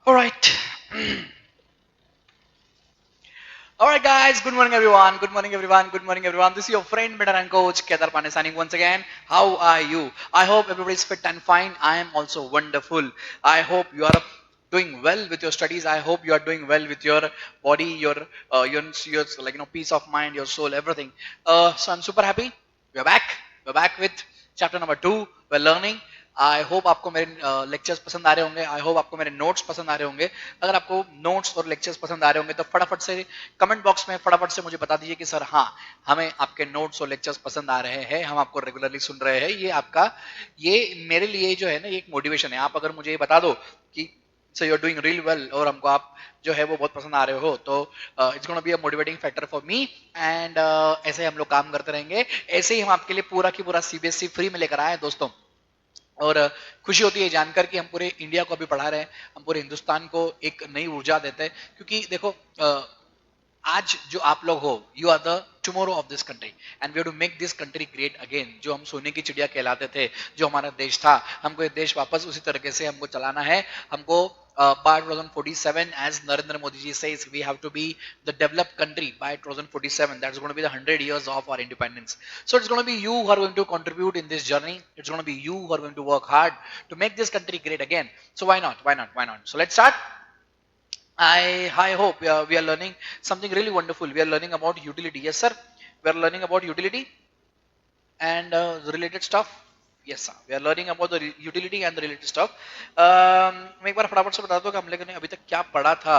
All right. All right, guys. Good morning, everyone. Good morning, everyone. Good morning, everyone. This is your friend, mentor, and coach, Kedar Pandey, signing once again. How are you? I hope everybody's fit and fine. I am also wonderful. I hope you are doing well with your studies. I hope you are doing well with your body, your like peace of mind, your soul, everything. So I'm super happy. We're back. We're back with chapter number 2. We're learning. I hope आपको मेरे lectures पसंद आ रहे होंगे. I hope आपको मेरे notes पसंद आ रहे होंगे. अगर आपको नोट्स और लेक्चर्स पसंद आ रहे होंगे तो फटाफट से कमेंट बॉक्स में फटाफट से मुझे बता दीजिए कि सर हाँ, हमें आपके नोट्स और लेक्चर्स पसंद आ रहे हैं, हम आपको रेगुलरली सुन रहे हैं. ये मेरे लिए जो है ना, एक मोटिवेशन है. आप अगर मुझे ये बता दो कि so you are doing real well और हमको आप जो है वो बहुत पसंद आ रहे हो, तो it's gonna be a motivating factor for me. And ऐसे हम लोग काम करते रहेंगे. ऐसे ही हम आपके लिए पूरा की पूरा सीबीएसई फ्री में लेकर आए हैं दोस्तों. और खुशी होती है जानकर कि हम पूरे इंडिया को अभी पढ़ा रहे हैं, हम पूरे हिंदुस्तान को एक नई ऊर्जा देते हैं. क्योंकि देखो, आज जो आप लोग हो, you are the tomorrow of this country and we have to make this country great again. जो हम सोने की चिड़िया कहलाते थे, जो हमारा देश था, हमको ये देश वापस उसी तरीके से हमको चलाना है. हमको by 2047, as Narendra Modi ji says, we have to be the developed country by 2047. That's going to be the 100 years of our independence. So it's going to be you who are going to contribute in this journey. It's going to be you who are going to work hard to make this country great again. So why not? Why not? Why not? So let's start. I hope we are learning something really wonderful. We are learning about utility. Yes, sir. We are learning about utility and the related stuff. Yes, sir. We are learning about the utility and the related stuff. मैं एक बार फटाफट से बता दूं कि हम लोगों ने अभी तक क्या पढ़ा था.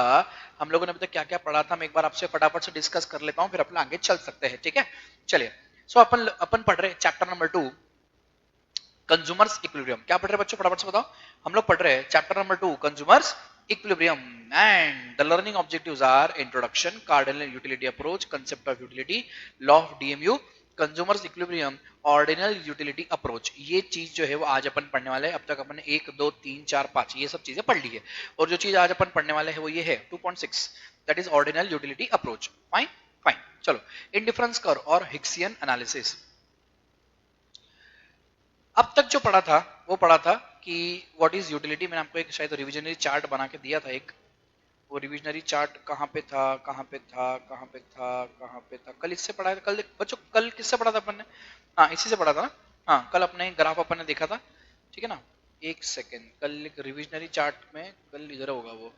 हम लोगों ने अभी तक क्या क्या पढ़ा था, मैं एक बार आपसे फटाफट से डिस्कस कर लेता हूं, फिर अपन आगे चल सकते हैं. ठीक है, चलिए. सो अपन पढ़ रहे चैप्टर नंबर 2, कंज्यूमर्स इक्विलिब्रियम. क्या पढ़ रहे बच्चों, फटाफट से बताओ. हम लोग पढ़ रहे हैं chapter number 2, consumers equilibrium, and the learning objectives are introduction, cardinal utility approach, concept of utility, law of DMU, consumers equilibrium, ordinal utility approach. ये चीज जो है वो आज अपन पढ़ने वाले हैं. अब तक अपन ने 1 2 3 4 5 ये सब चीजें पढ़ ली है, और जो चीज आज अपन पढ़ने वाले हैं वो ये है 2.6, that is ordinal utility approach. Fine fine. चलो, इंडिफरेंस कर्व और हिक्सियन एनालिसिस. अब तक जो पढ़ा था वो पढ़ा था कि व्हाट इज यूटिलिटी. मैंने आपको एक शायद रिविजनरी चार्ट बना के दिया था. एक वो रिविजनरी चार्ट कहाँ पे था, कहाँ पे था, कहाँ पे था, कहाँ पे था. कल इससे पढ़ा था. कल बच्चों, कल किससे पढ़ा था अपन ने? हाँ, इसी से पढ़ा था ना. हाँ, कल अपने ग्राफ अपन ने देखा था. ठीक है ना. एक सेकेंड, कल एक रिविजनरी चार्ट में, कल इधर होगा वो.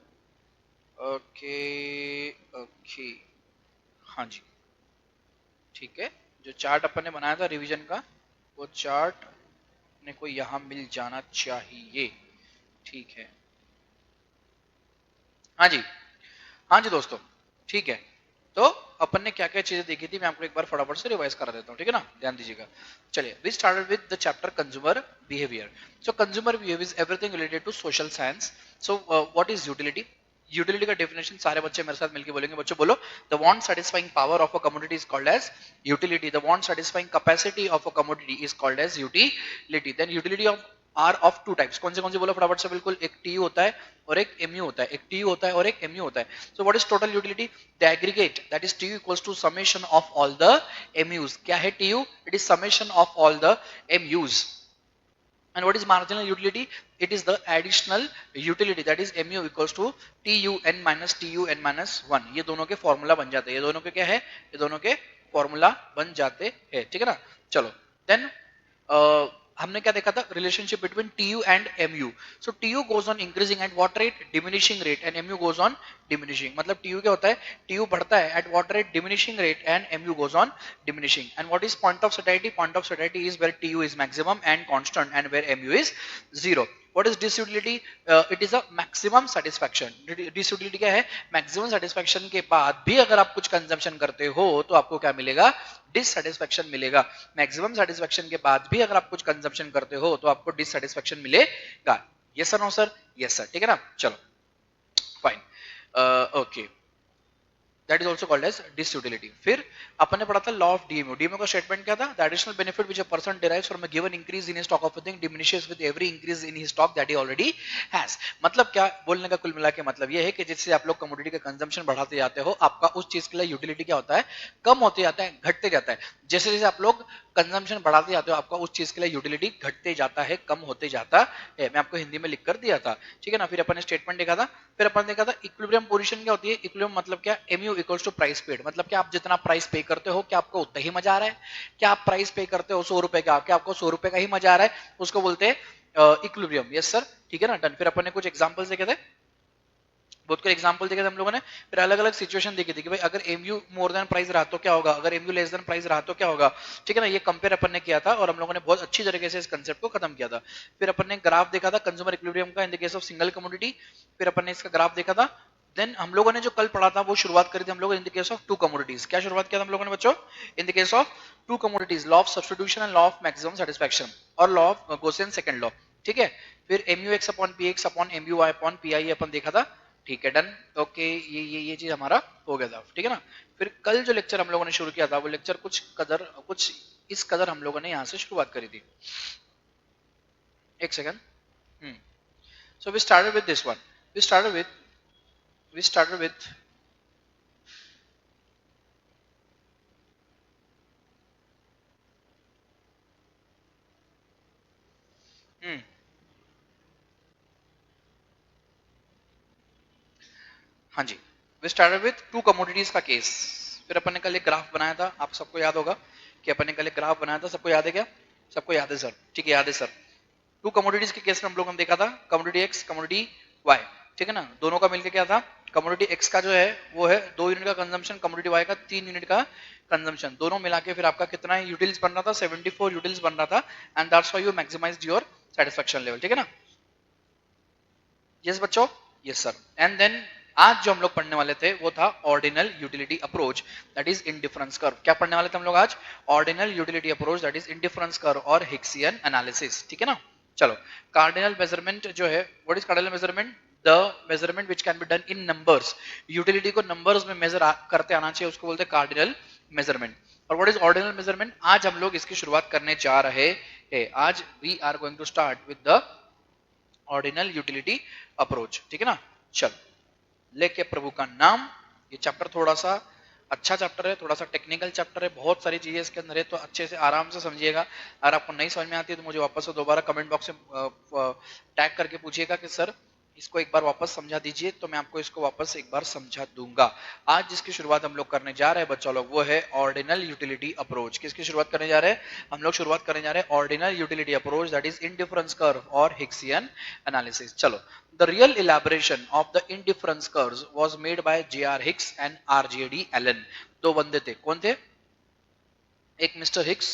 ओके ओके, हाँ जी, ठीक है. जो चार्ट अपन ने बनाया था रिवीजन का, वो चार्ट अपने को यहाँ मिल जाना चाहिए. ठीक है, हाँ जी, हाँ जी दोस्तों, ठीक है. तो अपन ने क्या क्या चीजें देखी थी, मैं आपको एक बार फटाफट से रिवाइज करा देता हूँ. ठीक है ना, ध्यान दीजिएगा. चलिए, we started with the chapter consumer behaviour. So consumer behaviour is everything related to social science. So what is utility. Utility का डेफिनेशन सारे बच्चे मेरे साथ मिलकर बोलेंगे. बच्चों बोलो. The want satisfying power of a commodity is called as utility. The want satisfying capacity of a commodity is called as utility. Then utility of are of two types. कौन से बोलो फटाफट से. बिल्कुल, एक टीयू होता है और एक एमयू होता है. एक टीयू होता है और एक एमयू होता है. So what is total utility. The aggregate, that is TU equals to summation of all the MUs. क्या है TU? It is summation of all the MUs. And what is marginal utility? It is the additional utility, that is mu equals to tun minus tun minus 1. ये दोनों के formula बन जाते हैं. ये दोनों के क्या है? ये दोनों के फॉर्मूला बन जाते हैं. ठीक है ना. चलो, देन हमने क्या देखा था? Relationship between TU and MU. So TU goes on increasing at what rate? Diminishing rate. And MU goes on diminishing. मतलब टीयू क्या होता है? टीयू बढ़ता है at what rate? Diminishing rate. And MU goes on diminishing. And what is point of satisfaction? Point of satisfaction is where TU is maximum and constant and where MU is 0. What is disutility? It is a maximum satisfaction. Disutility क्या है? Maximum satisfaction के बाद भी अगर आप कुछ consumption करते हो तो आपको क्या मिलेगा? डिससेटिस्फैक्शन मिलेगा. मैक्सिमम सेटिस्फैक्शन के बाद भी अगर आप कुछ कंजम्पशन करते हो तो आपको डिससेटिस्फैक्शन मिलेगा. Yes sir, no sir? Yes sir. ठीक है ना. चलो, fine. Okay, that is also called as disutility. फिर अपन ने पढ़ा था लॉ ऑफ डीएमयू। डीएमयू का स्टेटमेंट क्या था? The additional benefit which a person derives from a given increase in stock of a thing diminishes with every increase in his stock that he already has. मतलब क्या बोलने का कुल मिला के मतलब ये है कि जिससे आप लोग कमोडिटी का कंजम्पशन बढ़ाते जाते हो, आपका उस चीज के लिए यूटिलिटी क्या होता है? कम होते जाता है, घटते जाता है। जैसे जैसे आप लोग कंजम्पशन बढ़ाते जाते हो, आपका उस चीज के लिए यूटिलिटी घटते जाता है, कम होते जाता है। मैं आपको हिंदी में लिख कर दिया था, ठीक है ना। फिर अपन ने स्टेटमेंट देखा था, फिर अपन देखा था इक्विलिब्रियम पोजीशन क्या होती है। इक्विलिब्रियम मतलब क्या? mu equals to price paid. मतलब क्या आप जितना प्राइस पे करते हो, क्या आपको उतना ही मजा आ रहा है? क्या आप प्राइस पे करते हो 100 रुपए का, क्या आपको 100 रुपए का ही मजा आ रहा है? उसको बोलते हैं इक्विलिब्रियम। यस सर, ठीक है ना, डन। फिर अपन ने कुछ एग्जांपल्स देखे थे, बहुत कुछ एग्जांपल देखे थे हम लोगों ने। फिर अलग अलग सिचुएशन देखी थी कि भाई अगर एमयू मोर देन प्राइस रहा तो क्या होगा, अगर एमयू लेस देन प्राइस रहा तो क्या होगा, ठीक है ना। ये कंपेयर अपन ने किया था और हम लोगों ने बहुत अच्छी तरीके से इस कंसेप्ट को खत्म किया था। फिर अपन ने ग्राफ देखा था कंज्यूमर इक्विलिब्रियम का इन the case of single commodity. फिर अपन ने इसका ग्राफ देखा था। देन हम लोगों ने जो कल पढ़ा था वो शुरुआत करी थी हम लोग in the case of two commodities. क्या शुरुआत किया था हम लोगों ने बच्चों? In the case of two commodities, law of substitution and law of maximum satisfaction और law of Gossen's second law, ठीक है। फिर mu x upon P X upon mu y upon P I अपन देखा था, ठीक है, डन। ओके, ये चीज हमारा हो गया था, ठीक है ना। फिर कल जो लेक्चर हम लोगों ने शुरू किया था वो लेक्चर कुछ इस कदर हम लोगों ने यहाँ से शुरुआत करी थी। एक second. So we started with this one. We started with हाँ जी, we started with two commodities का केस। फिर अपन ने कल एक ग्राफ बनाया था, आप सबको याद होगा कि अपन ने कल एक ग्राफ बनाया था। सबको याद है क्या? सबको याद है सर, ठीक है, याद है सर। टू कमोडिटीज के केस में हम लोग देखा था कमोडिटी एक्स कमोडिटी वाई, ठीक है ना। दोनों का मिलकर क्या था? कमोडिटी एक्स का जो है वो है 2 यूनिट का कंजम्पशन, कमोडिटी वाई का 3 यूनिट का कंजम्पशन। दोनों मिला के फिर आपका कितना यूटिल्स बन रहा था? 74 यूटिल्स बन रहा था। And that's why you maximised your satisfaction level, ठीक है ना। यस बच्चों, यस सर। एंड देन आज जो हम लोग पढ़ने वाले थे वो था ordinal utility approach that is indifference curve. क्या पढ़ने वाले थे हम लोग आज? Ordinal utility approach that is indifference curve और हिक्सियन एनालिसिस, ठीक है ना। चलो, कार्डिनल मेजरमेंट जो है, what is cardinal measurement? The measurement which can be done in numbers. Utility को नंबर्स में मेजर करते आना चाहिए, उसको बोलते हैं कार्डिनल मेजरमेंट। और व्हाट इज ऑर्डिनल मेजरमेंट? आज हम लोग इसकी शुरुआत करने जा रहे हैं। आज we are going to start with the ordinal utility approach, ठीक है ना। चल, लेके प्रभु का नाम। ये चैप्टर थोड़ा सा अच्छा चैप्टर है, थोड़ा सा टेक्निकल चैप्टर है, बहुत सारी चीजें इसके अंदर है, तो अच्छे से आराम से समझिएगा। अगर आपको नहीं समझ में आती है तो मुझे वापस से दोबारा कमेंट बॉक्स में टैग करके पूछिएगा कि सर इसको एक बार वापस समझा दीजिए, तो मैं आपको इसको वापस एक बार समझा दूंगा। आज जिसकी शुरुआत हम लोग करने जा रहे हैं बच्चों लोग, वो है ऑर्डिनल यूटिलिटी अप्रोच। किसकी शुरुआत करने जा रहे हैं हम लोग? शुरुआत करने जा रहे हैं ordinal utility approach that is indifference curve और हिक्सियन एनालिसिस। चलो, the real elaboration of the indifference curves was made by J.R. Hicks and R.J.D. Allen। दो बंदे थे, कौन थे? एक मिस्टर हिक्स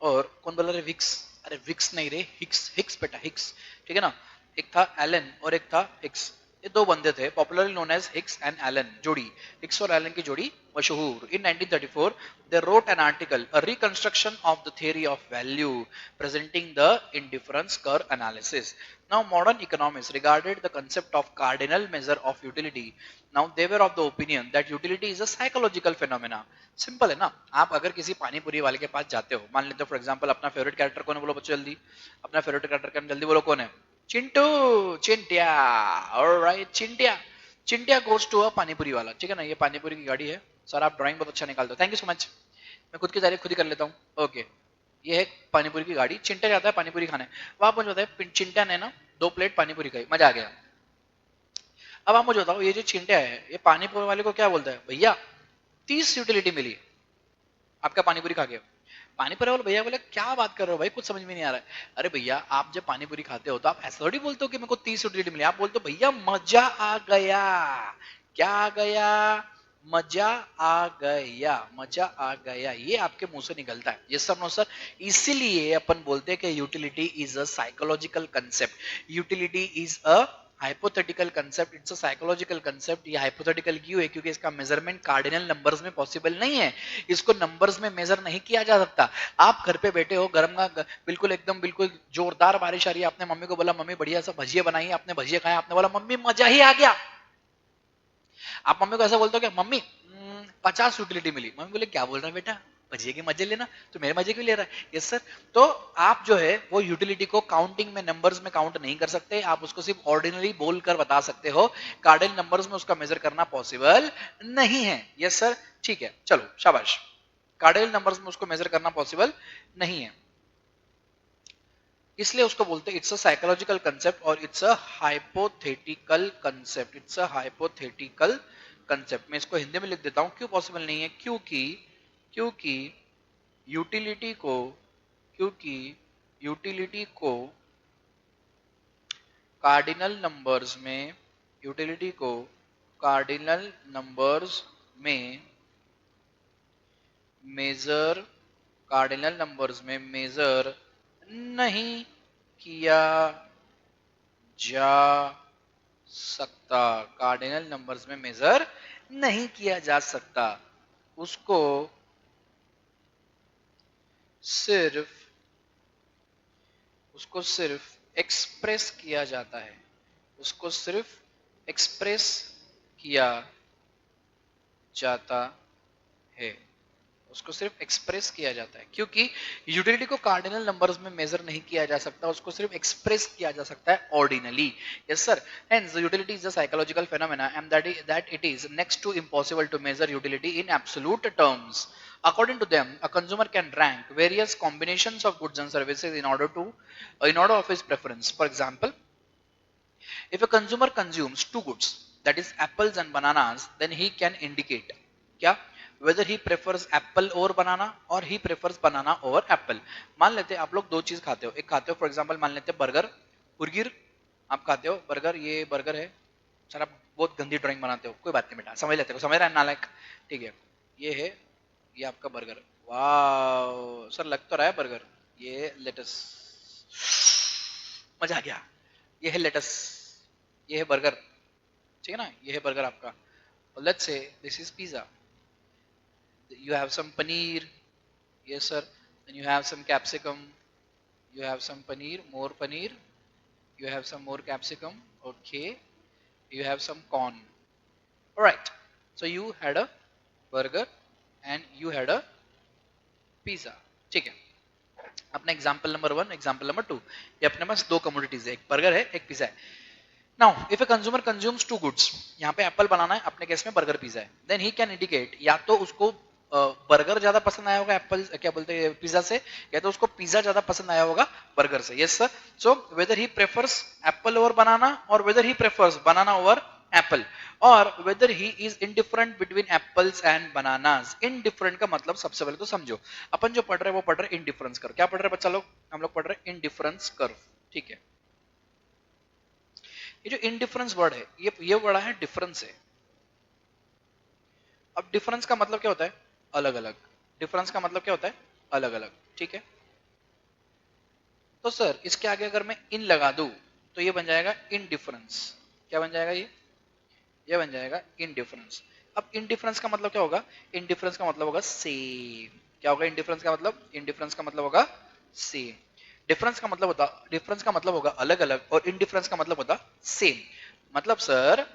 और कौन बोला रे? विक्स। अरे विक्स नहीं रे, हिक्स, हिक्स बेटा, हिक्स, ठीक है ना। एक था एलन और एक था हिक्स। ये दो बंदे थे, popularly known as Hicks and Allen जोड़ी। हिक्स और एलन की जोड़ी मशहूर। In 1934 they wrote an article, a reconstruction of the theory of value, presenting the indifference curve analysis. Now modern economists regarded the concept of cardinal measure of utility. Now they were of the opinion that utility is a psychological phenomena. Simple है ना। आप अगर किसी पानी पूरी वाले के पास जाते हो, मान लेते हो फॉर एग्जांपल अपना फेवरेट कैरेक्टर कौन है, बोलो बच्चों जल्दी। अपना फेवरेट कैरेक्टर जल्दी बोलो, कौन है? Chintu, Chintiya, alright Chintiya. Chintiya goes to a panipuri वाला, ठीक है ना। ये पानीपुरी की गाड़ी है। सर आप ड्राइंग बहुत अच्छा निकालते हो, थैंक यू सो मच। मैं खुद की तारीफ खुद ही कर लेता हूँ। ओके, ये है पानीपुरी की गाड़ी। चिंटा जाता है पानीपुरी खाने। वहां मुझे बताया चिंटा ने ना 2 प्लेट पानीपुरी खाई, मजा आ गया। अब आप मुझे बताओ, ये जो चिंटा है ये पानीपुरी वाले को क्या बोलता है? भैया 30 यूटिलिटी मिली आपका पानीपुरी खा के। पानीपुरी वाले भैया बोले क्या बात कर रहे हो भाई, कुछ समझ में नहीं आ रहा है। अरे भैया आप जब पानीपुरी खाते हो तो आप ऐसा थोड़ी बोलते हो कि मेरे को 30 यूटिलिटी मिली। आप बोलते हो भैया मजा आ गया। क्या आ गया? मजा आ गया, मजा आ गया, ये आपके मुंह से निकलता है। Yes sir, no sir. इसीलिए अपन बोलते हैं कि utility is a psychological concept. Utility is a hypothetical concept, it's a psychological concept. ये हाइपोथेटिकल क्यों है? क्योंकि इसका मेजरमेंट कार्डिनल नंबर्स में पॉसिबल नहीं है। इसको नंबर्स में मेजर नहीं किया जा सकता। आप घर पे बैठे हो, गर्म का बिल्कुल एकदम बिल्कुल जोरदार बारिश आ रही है, आपने मम्मी को बोला मम्मी बढ़िया सा भजिया बनाई, आपने भजिया खाया, आपने बोला मम्मी मजा ही आ गया। आप मम्मी को ऐसा बोलते हो क्या? मम्मी 50 यूटिलिटी मिली। मम्मी बोले क्या बोल रहा है बेटा, मजे के मजे लेना, तो मेरे मजे क्यों ले रहा है? Yes sir. तो आप जो है वो यूटिलिटी को काउंटिंग में, नंबर्स में काउंट नहीं कर सकते, आप उसको सिर्फ ऑर्डिनरी बोलकर बता सकते हो, कार्डिनल नंबर्स में उसका मेजर करना पॉसिबल नहीं है। यस सर, ठीक है, चलो शाबाश। कार्डिनल नंबर्स में उसको मेजर करना पॉसिबल नहीं है, इसलिए उसको बोलते हैं इट्स अ साइकोलॉजिकल कंसेप्ट और it's a hypothetical concept. It's a hypothetical concept. मैं इसको हिंदी में लिख देता हूं, क्यों पॉसिबल नहीं है? क्योंकि क्योंकि यूटिलिटी को क्योंकि यूटिलिटी को कार्डिनल नंबर्स में यूटिलिटी को कार्डिनल नंबर्स में मेजर कार्डिनल नंबर्स में मेजर नहीं किया जा सकता। कार्डिनल नंबर्स में मेजर नहीं किया जा सकता, उसको सिर्फ एक्सप्रेस किया जाता है। उसको सिर्फ एक्सप्रेस किया जाता है। उसको सिर्फ एक्सप्रेस किया जाता है, क्योंकि यूटिलिटी को कार्डिनल नंबर्स में मेजर नहीं किया जा सकता, उसको सिर्फ एक्सप्रेस किया जा सकता है ordinally. Yes sir. Hence utility is a psychological phenomena and that it is next to impossible to measure utility in absolute terms. According to them, a consumer can rank various combinations of goods and services in order of his preference. For example, if a consumer consumes two goods, that is apples and bananas, then he can indicate क्या, whether he prefers apple over banana or he prefers banana over apple. मान लेते हैं आप लोग दो चीज खाते हो, एक खाते हो फॉर एग्जांपल मान लेते हैं बर्गर, बुर्गिर आप खाते हो बर्गर, ये बर्गर है सर, आप बहुत गंदी ड्राइंग बनाते हो, कोई बात नहीं बेटा, समझ लेते हो, समझ रहा है नालायक, ठीक है, ये है, ये आपका बर्गर, वाह सर लग तो रहा है बर्गर, ये लेटस, मजा आ गया, ये है लेटस, ये है बर्गर, ठीक है ना, ये है बर्गर आपका। Let's say this is pizza, you have some paneer, yes sir, then you have some capsicum, you have some paneer, you have some more capsicum, okay, you have some corn, all right, so you had a burger and you had a pizza, ठीक है। अपना example number 1, example number 2, ये अपने पास दो commodities है, एक burger है एक पिज्जा है। Now if a consumer consumes two goods, यहाँ पे एप्पल बनाना है, अपने केस में बर्गर पिज्जा है, देन ही कैन इंडिकेट या तो उसको बर्गर ज्यादा पसंद आया होगा एप्पल क्या बोलते हैं पिज्जा से, या तो उसको पिज्जा ज्यादा पसंद आया होगा बर्गर से। Yes sir. So whether he prefers apple over banana और whether he prefers banana over apple, और whether he is indifferent between apples and bananas. Indifferent का मतलब सबसे पहले तो समझो, अपन जो पढ़ रहे हैं वो पढ़ रहे इनडिफरेंस कर्व। क्या पढ़ रहे हैं बच्चा लोग? हम लोग पढ़ रहे इनडिफरेंस कर्व, ठीक है। ये जो इनडिफरेंस वर्ड है, ये वर्ड है डिफरेंस है। अब डिफरेंस का मतलब क्या होता है? अलग अलग। डिफरेंस का मतलब क्या होता है? अलग अलग, ठीक है। तो सर इसके आगे अगर मैं इन लगा दूं तो ये बन जाएगा इनडिफरेंस। क्या बन जाएगा ये बन जाएगा इनडिफरेंस। अब इनडिफरेंस का मतलब क्या होगा? इनडिफरेंस का मतलब होगा सेम। क्या होगा इनडिफरेंस का मतलब? इनडिफरेंस का मतलब होगा सेम। डिफरेंस का मतलब होगा अलग अलग, और इनडिफरेंस का मतलब होता सेम। मतलब sir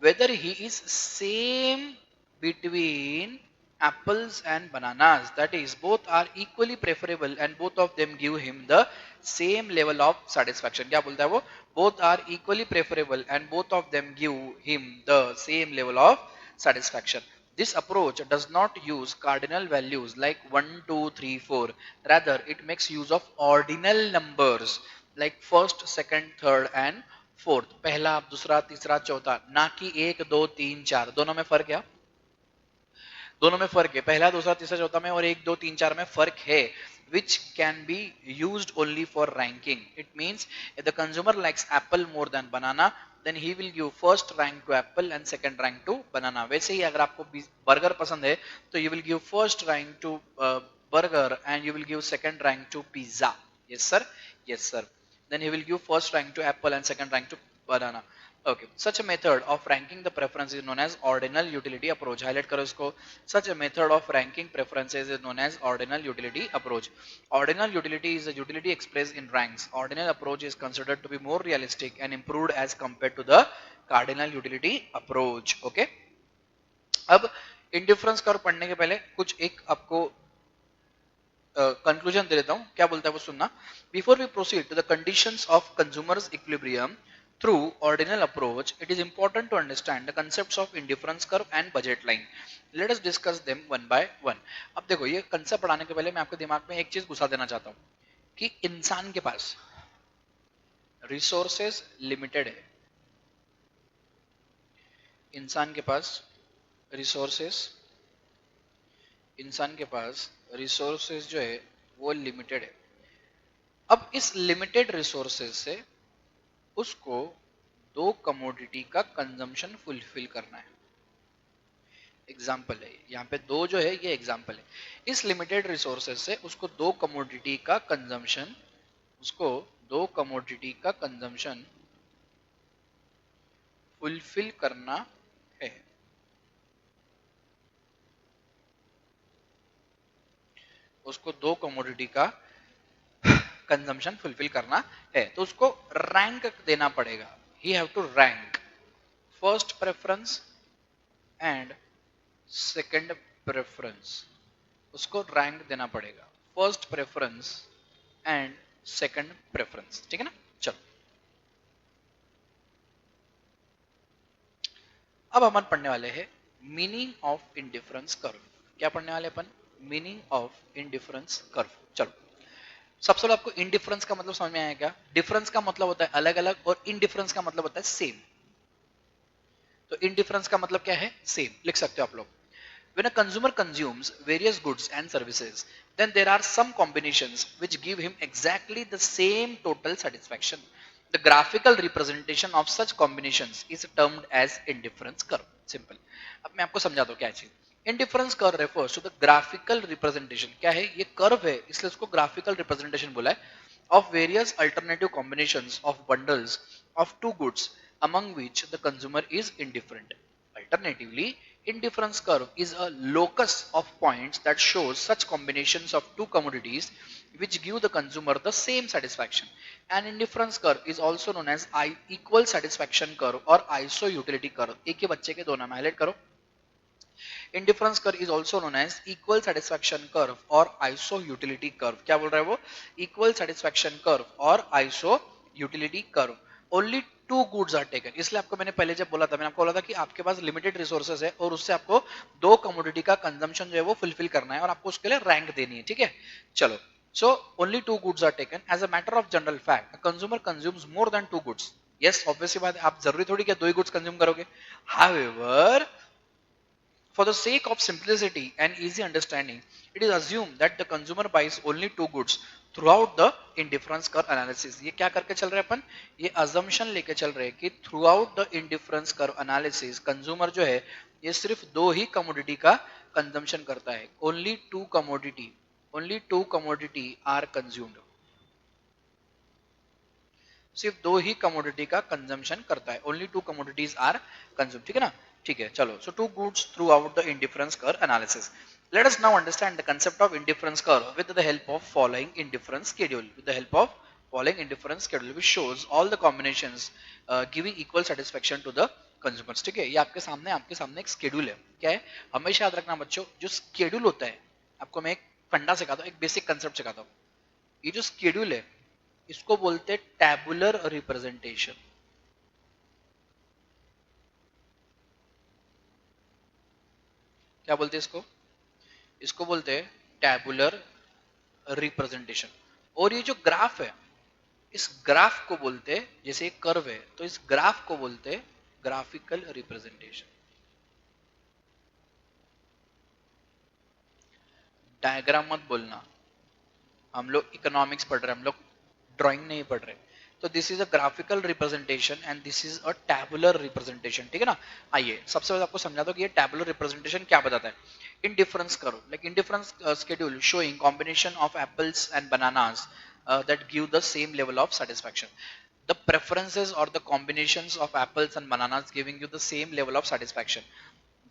whether he is same between apples and bananas, that is both are equally preferable and both of them give him the same level of satisfaction. क्या बोलता है वो? Both are equally preferable and both of them give him the same level of satisfaction. This approach does not use cardinal values like 1 2 3 4, rather it makes use of ordinal numbers like first second third and fourth. पहला दूसरा तीसरा चौथा, ना कि एक दो तीन चार। दोनों में फर्क है, दोनों में फर्क है, पहला दूसरा तीसरा चौथा में और एक दो तीन चार में फर्क है। which can be used only for ranking. It means if the consumer likes apple more than banana, then he will give first rank to apple and second rank to banana. वैसे ही अगर आपको बर्गर पसंद है तो you will give first rank to burger and you will give second rank to pizza. Yes sir, yes sir. Then he will give first rank to apple and second rank to banana. Okay, such a method of ranking the preference is known as ordinal utility approach. Highlight करो इसको। Such a method of ranking preferences is known as ordinal utility approach. Ordinal utility is a utility expressed in ranks. Ordinal approach is considered to be more realistic and improved as compared to the cardinal utility approach. Okay. अब indifference curve पढ़ने के पहले कुछ एक आपको conclusion दे देता हूं, क्या बोलता है वो सुनना. Before we proceed to the conditions of consumer's equilibrium through ordinal approach, it is important to understand the concepts of indifference curve and budget line. Let us discuss them one by one. अब देखो ये concept पढ़ाने के पहले मैं आपके दिमाग में एक चीज घुसा देना चाहता हूं कि इंसान के पास रिसोर्सेज लिमिटेड है. इंसान के पास रिसोर्सेज इंसान के पास रिसोर्सेज जो है वो लिमिटेड है. अब इस लिमिटेड रिसोर्सेज से उसको दो कमोडिटी का कंजम्पशन फुलफिल करना है. एग्जाम्पल है यहाँ पे दो जो है ये एग्जाम्पल है. इस लिमिटेड रिसोर्सेज से उसको दो कमोडिटी का कंजम्पशन फुलफिल करना है. उसको दो कमोडिटी का कंजम्पशन फुलफिल करना है तो उसको रैंक देना पड़ेगा. He have to rank first preference and second preference. उसको रैंक देना पड़ेगा first preference and second preference. ठीक है ना. चलो अब हम पढ़ने वाले हैं मीनिंग ऑफ इंडिफरेंस कर्व. क्या पढ़ने वाले अपन? Meaning of indifference curve. चलो सबसे पहले आपको इंडिफरेंस का मतलब समझ में आया क्या? डिफरेंस का मतलब होता है अलग अलग और इनडिफरेंस का मतलब होता है सेम. तो इनडिफरेंस का मतलब क्या है? सेम. लिख सकते हो आप लोग. When a consumer consumes various goods and services, then there are some combinations which give him exactly the same total satisfaction. The graphical representation of such combinations is termed as indifference curve. Simple. अब मैं आपको समझा दूं क्या चीज. Indifference curve refers to the graphical representation. क्या है ये? कर्व है इसलिए उसको graphical representation बोला है. Of various alternative combinations of bundles of two goods among which the consumer is indifferent. Alternatively, indifference curve is a locus of points that shows such combinations of two commodities which give the consumer the same satisfaction. An indifference curve is also known as equal satisfaction curve or ISO utility curve. एक ही बच्चे के दो नाम highlight करो. Indifference curve is also known as equal satisfaction curve or ISO utility curve. क्या बोल रहा है वो? Equal satisfaction curve or ISO utility curve. Only two goods are taken. इसलिए आपको मैंने पहले जब बोला था, मैंने आपको बोला था कि आपके पास लिमिटेड रिसोर्सेज है और उससे आपको दो कमोडिटी का कंजम्पशन जो है वो फुलफिल करना है और आपको उसके लिए रैंक देनी है. ठीक है. चलो so only two goods are taken. As a matter of general fact, a consumer consumes more than two goods. Yes, obviously बात है, आप जरूरी थोड़ी क्या दो ही goods कंज्यूम करोगे. However, for the sake of simplicity and easy understanding, it is assumed that the consumer buys only two goods throughout the indifference curve analysis. ये क्या करके चल रहे हैं अपन? ये assumption लेके चल रहे हैं कि throughout the indifference curve analysis, consumer जो है ये सिर्फ दो ही commodity का consumption करता है. Only two commodity are consumed. सिर्फ दो ही कमोडिटी का कंजम्पशन करता है. Only two commodities are consume. ठीक है ना. ठीक है. चलो so two goods throughout the indifference curve analysis. Let us now understand the concept of indifference curve with the help of following indifference schedule. With the help of following indifference schedule, which shows all the combinations giving equal satisfaction to the consumers. ठीक है. ये आपके सामने एक schedule है. क्या है? हमेशा याद रखना बच्चों, जो स्केड्यूल होता है, आपको मैं एक फंडा सिखाता हूँ, एक बेसिक कंसेप्ट सिखाता हूँ. ये जो स्केड्यूल है इसको बोलते हैं टैबुलर रिप्रेजेंटेशन. क्या बोलते हैं इसको? इसको बोलते हैं टैबुलर रिप्रेजेंटेशन. और ये जो ग्राफ है, इस ग्राफ को बोलते हैं, जैसे एक कर्व है तो इस ग्राफ को बोलते हैं ग्राफिकल रिप्रेजेंटेशन. डायग्राम मत बोलना, हम लोग इकोनॉमिक्स पढ़ रहे हैं, हम लोग ड्राइंग नहीं पढ़ रहे. तो this is a graphical representation and this is a tabular representation. ठीक है ना. आइए सबसे पहले आपको समझा दो कि ये टैबुलर रिप्रेजेंटेशन क्या बताता है. indifference curve, like indifference schedule showing combination of apples and bananas that give the same level of satisfaction. The preferences or the combinations of apples and bananas giving you the same level of satisfaction.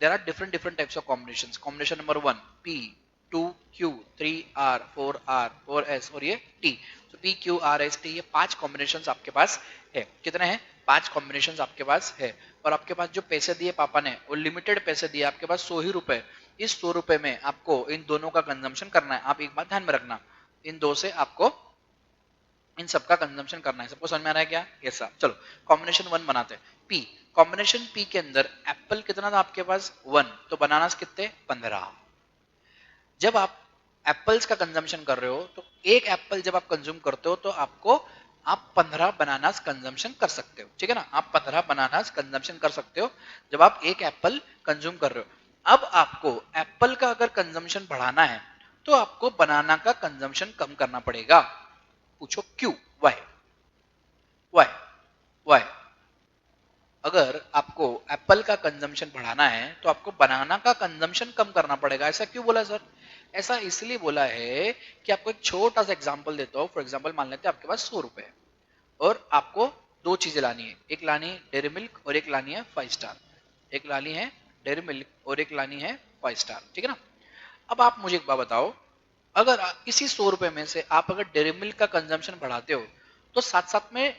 There are different types of combinations. Combination number 1 P, 2 Q, 3 R, 4 R, 4 S और ये T. तो P, Q, R, S, T ये 5 combinations आपके पास है. कितने हैं? 5 combinations आपके पास है. और आपके पास जो पैसे दिए पापा ने वो लिमिटेड पैसे दिए, आपके पास 100 ही रुपए इस 100 रुपए में आपको इन दोनों का कंजम्पशन करना है। आप एक बात ध्यान में रखना, इन दो से आपको इन सबका कंजम्पशन करना है। सबको समझ में आ रहा है क्या? Yes sir. चलो कॉम्बिनेशन 1 बनाते हैं। पी, कॉम्बिनेशन पी के अंदर एप्पल कितना था आपके पास? 1, तो बनानास कितने? 15। जब आप एप्पल्स का कंजम्पशन कर रहे हो तो एक एप्पल जब आप कंज्यूम करते हो तो आपको आप 15 बनानास कंजम्पशन कर सकते हो, ठीक है ना? आप 15 बनानास कंजम्पशन कर सकते हो जब आप एक एप्पल कंज्यूम कर रहे हो। अब आपको एप्पल का अगर कंजम्पशन बढ़ाना है तो आपको बनाना का कंजम्पशन कम करना पड़ेगा। पूछो क्यों? वाई? वाई? वाई? अगर आपको एप्पल का कंजम्पशन बढ़ाना है तो आपको बनाना का कंजम्पशन कम करना पड़ेगा। ऐसा क्यों बोला सर? ऐसा इसलिए बोला है कि आपको एक छोटा सा एग्जांपल देता हूं। फॉर एग्जांपल मान लेते हैं आपके पास 100 रुपए है और आपको दो चीजें लानी है। एक लानी है डेयरी मिल्क और एक लानी है 5 स्टार। एक लानी है डेयरी मिल्क और एक लानी है 5 स्टार, ठीक है ना? अब आप मुझे एक बात बताओ, अगर इसी 100 रुपए में से आप अगर डेयरी मिल्क का कंजम्पशन बढ़ाते हो तो साथ साथ में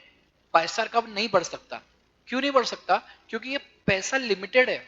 5 स्टार का नहीं बढ़ सकता। क्यों नहीं बढ़ सकता? क्योंकि ये पैसा लिमिटेड है।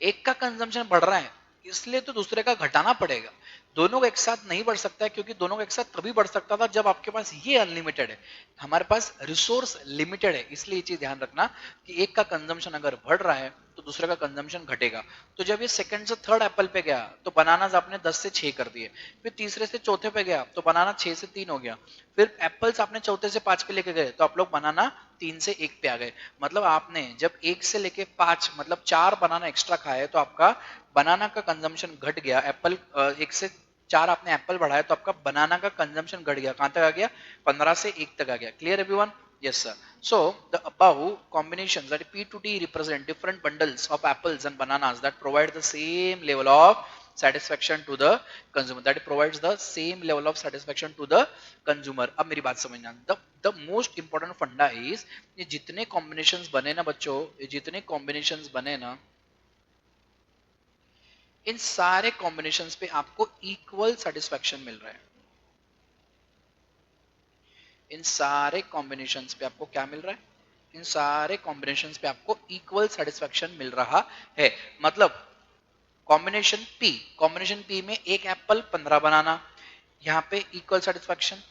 एक का कंजम्पशन बढ़ रहा है इसलिए तो दूसरे का घटाना पड़ेगा। दोनों का एक साथ नहीं बढ़ सकता है क्योंकि दोनों का एक साथ तभी बढ़ सकता था जब आपके पास ये अनलिमिटेड है। हमारे पास रिसोर्स लिमिटेड है, इसलिए ये चीज ध्यान रखना कि एक का कंजम्पशन अगर बढ़ रहा है तो दूसरे का कंजम्पशन घटेगा। तो जब ये सेकंड से थर्ड एप्पल पे गया तो बनानास आपने 10 से 6 कर दिए, फिर तीसरे से चौथे पे गया तो बनाना 6 से 3 हो गया, फिर एप्पल्स आपने चौथे से 5 पे लेके गए तो आप लोग बनाना 3 से 1 पे आ गए। मतलब आपने जब 1 से लेके 5 मतलब 4 बनाना एक्स्ट्रा खाए तो आपका बनाना का कंजम्पशन घट गया। एप्पल 1 से 4 आपने एप्पल बढ़ाया तो आपका बनाना का कंजम्पशन घट गया। कहां तक आ गया? 15 से 1 तक आ गया। Clear everyone? Yes, sir. So the above combinations that P2T represent different bundles of apples and bananas that provide the same level of satisfaction to the consumer. That provides the same level of satisfaction to the consumer. अब मेरी बात समझना, the most important फंडा is ये जितने combinations बने ना बच्चों, ये जितने combinations बने ना, इन सारे combinations पे आपको equal satisfaction मिल रहा है। इन सारे कॉम्बिनेशंस पे आपको क्या मिल रहा है? इन सारे कॉम्बिनेशंस पे आपको इक्वल सेटिस्फेक्शन मिल रहा है। मतलब कॉम्बिनेशन पी में एक एप्पल 15 बनाना, यहाँ पे इक्वल सेटिस्फेक्शन।